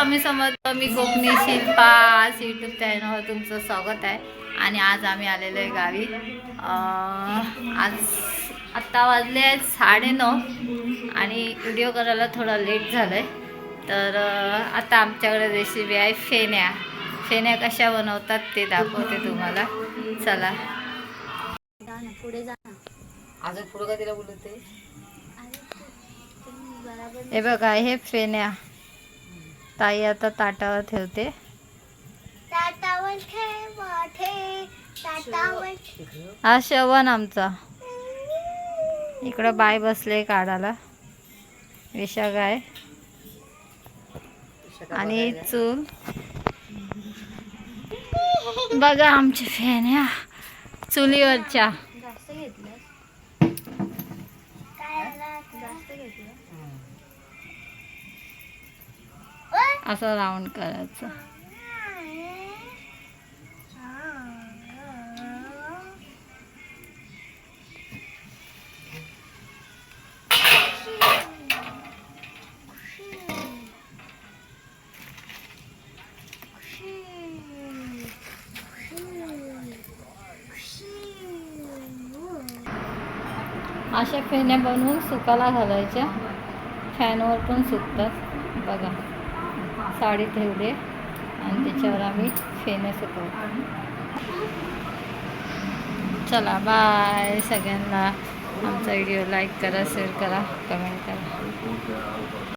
स्वामी समर्थ. मी Konkani Shilpa YouTube चॅनलवर तुमचं स्वागत आहे. आणि आज आम्ही आलेलो आहे गावी. आज आत्ता वाजले आहेत 9:30 आणि व्हिडिओ करायला थोडा लेट झाला आहे. तर आता आमच्याकडे रेसिपी आहे फेण्या. फेण्या कशा बनवतात ते दाखवते तुम्हाला. चला पुढे जा. अजून पुढं का तिला बोलते. हे बघा हे फेण्या ताई आता ताटावर ठेवते. ताटावर ठेव ताटावर. हा श्रवण आमचा. इकडं बाय बसले काढायला. विशाख आहे आणि चूल. बघा आमच्या फेण्या चुलीवरच्या. जास्त घेतलं जास्त घेतलं. असं राऊंड करायचं. अशा फेण्या बनवून सुकायला घालायच्या. फॅनवर पण सुकतात. बघा साडी ठेवली आणि त्याच्यावर आम्ही फेण्या सुकवतो. चला बाय सगळ्यांना. आमचा व्हिडिओ लाईक करा, शेअर करा, कमेंट करा.